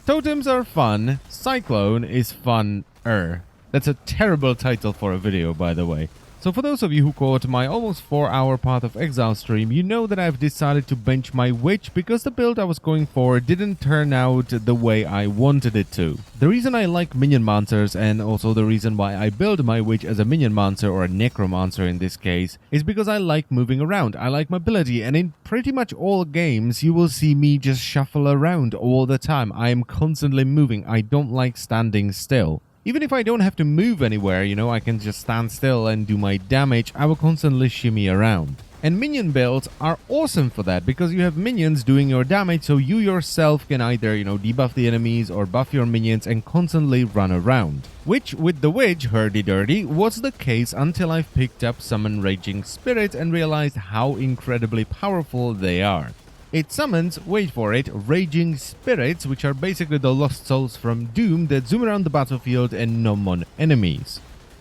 Totems are fun, Cyclone is fun-er. That's a terrible title for a video, by the way. So for those of you who caught my almost 4-hour Path of Exile stream, you know that I've decided to bench my witch because the build I was going for didn't turn out the way I wanted it to. The reason I like minion monsters, and also the reason why I build my witch as a minion monster, or a necromancer in this case, is because I like moving around, I like mobility, and in pretty much all games you will see me just shuffle around all the time. I am constantly moving, I don't like standing still. Even if I don't have to move anywhere, I can just stand still and do my damage, I will constantly shimmy around. And minion builds are awesome for that, because you have minions doing your damage, so you yourself can either, debuff the enemies or buff your minions and constantly run around. Which, with the witch, hurdy-durdy, was the case until I've picked up Summon Raging Spirits and realized how incredibly powerful they are. It summons, wait for it, Raging Spirits, which are basically the lost souls from Doom that zoom around the battlefield and nom on enemies.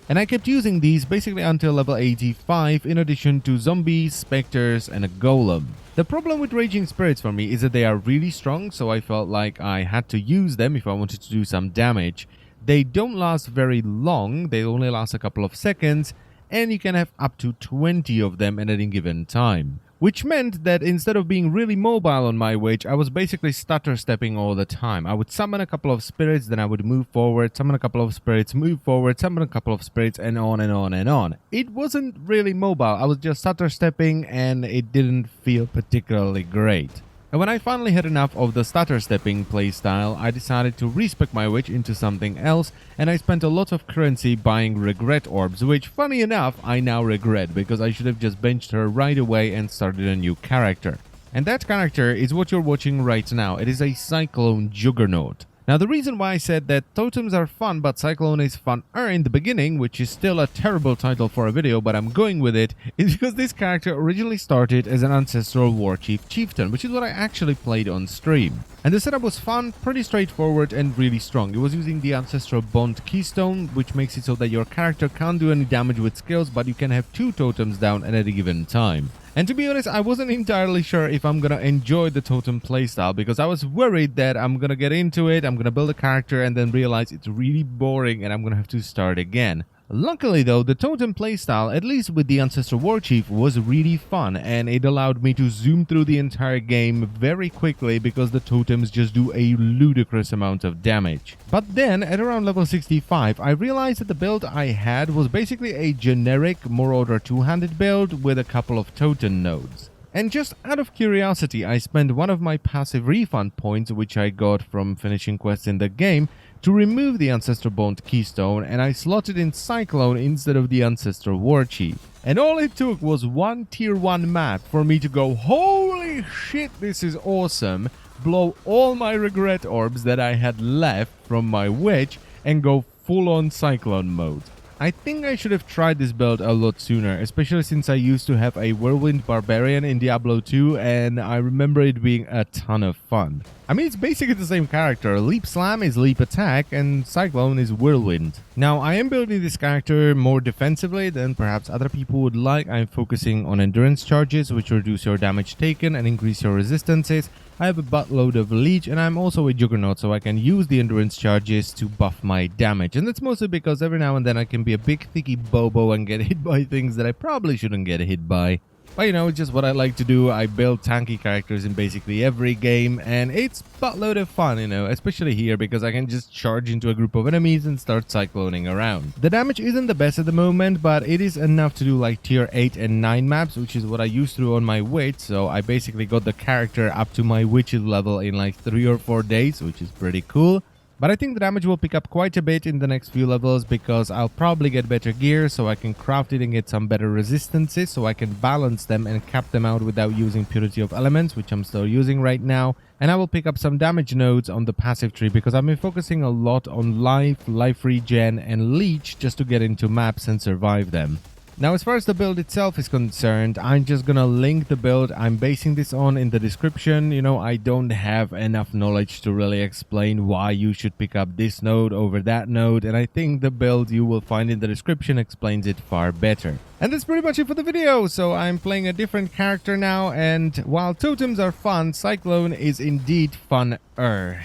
And I kept using these basically until level 85, in addition to zombies, specters, and a golem. The problem with Raging Spirits for me is that they are really strong, so I felt like I had to use them if I wanted to do some damage. They don't last very long, they only last a couple of seconds, and you can have up to 20 of them at any given time. Which meant that instead of being really mobile on my witch, I was basically stutter-stepping all the time. I would summon a couple of spirits, then I would move forward, summon a couple of spirits, move forward, summon a couple of spirits, and on and on and on. It wasn't really mobile, I was just stutter-stepping, and it didn't feel particularly great. And when I finally had enough of the stutter-stepping playstyle, I decided to respec my witch into something else, and I spent a lot of currency buying regret orbs, which, funny enough, I now regret, because I should have just benched her right away and started a new character. And that character is what you're watching right now. It is a Cyclone Juggernaut. Now, the reason why I said that Totems are fun, but Cyclone is fun-er in the beginning, which is still a terrible title for a video, but I'm going with it, is because this character originally started as an Ancestral Warchief Chieftain, which is what I actually played on stream. And the setup was fun, pretty straightforward, and really strong. It was using the Ancestral Bond Keystone, which makes it so that your character can't do any damage with skills, but you can have 2 totems down at any given time. And to be honest, I wasn't entirely sure if I'm gonna enjoy the totem playstyle, because I was worried that I'm gonna get into it, I'm gonna build a character and then realize it's really boring and I'm gonna have to start again. Luckily though, the totem playstyle, at least with the Ancestral Warchief, was really fun, and it allowed me to zoom through the entire game very quickly because the totems just do a ludicrous amount of damage. But then, at around level 65, I realized that the build I had was basically a generic Marauder two-handed build with a couple of totem nodes. And just out of curiosity, I spent one of my passive refund points, which I got from finishing quests in the game, to remove the Ancestral Bond Keystone, and I slotted in Cyclone instead of the Ancestral Warchief. And all it took was one tier 1 map for me to go, holy shit, this is awesome, blow all my regret orbs that I had left from my witch, and go full on Cyclone mode. I think I should have tried this build a lot sooner, especially since I used to have a Whirlwind Barbarian in Diablo 2, and I remember it being a ton of fun. I mean, it's basically the same character. Leap Slam is Leap Attack, and Cyclone is Whirlwind. Now, I am building this character more defensively than perhaps other people would like. I'm focusing on Endurance Charges, which reduce your damage taken and increase your resistances. I have a buttload of Leech, and I'm also a Juggernaut, so I can use the Endurance Charges to buff my damage. And that's mostly because every now and then I can be a big thicky bobo and get hit by things that I probably shouldn't get hit by. But it's just what I like to do. I build tanky characters in basically every game, and it's buttload of fun, especially here because I can just charge into a group of enemies and start cycloning around. The damage isn't the best at the moment, but it is enough to do like tier 8 and 9 maps, which is what I used to do on my witch, so I basically got the character up to my witch's level in like 3 or 4 days, which is pretty cool. But I think the damage will pick up quite a bit in the next few levels because I'll probably get better gear so I can craft it and get some better resistances so I can balance them and cap them out without using Purity of Elements, which I'm still using right now. And I will pick up some damage nodes on the passive tree because I've been focusing a lot on life regen, and leech just to get into maps and survive them. Now, as far as the build itself is concerned, I'm just gonna link the build I'm basing this on in the description. I don't have enough knowledge to really explain why you should pick up this node over that node, and I think the build you will find in the description explains it far better. And that's pretty much it for the video. So I'm playing a different character now, and while totems are fun, Cyclone is indeed fun-er.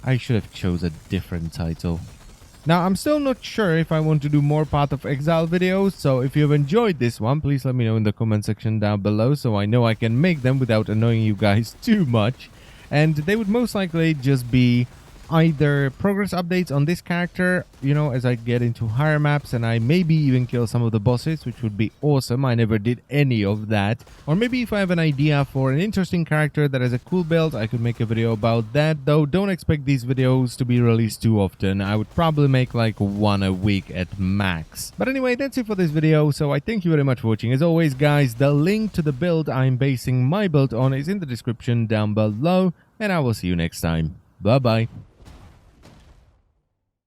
I should have chose a different title. Now, I'm still not sure if I want to do more Path of Exile videos, so if you've enjoyed this one, please let me know in the comment section down below so I know I can make them without annoying you guys too much. And they would most likely just be either progress updates on this character, you know, as I get into higher maps and I maybe even kill some of the bosses, which would be awesome. I never did any of that. Or maybe if I have an idea for an interesting character that has a cool build, I could make a video about that, though don't expect these videos to be released too often. I would probably make like one a week at max. But anyway, that's it for this video, so I thank you very much for watching. As always, guys, the link to the build I'm basing my build on is in the description down below, and I will see you next time. Bye bye.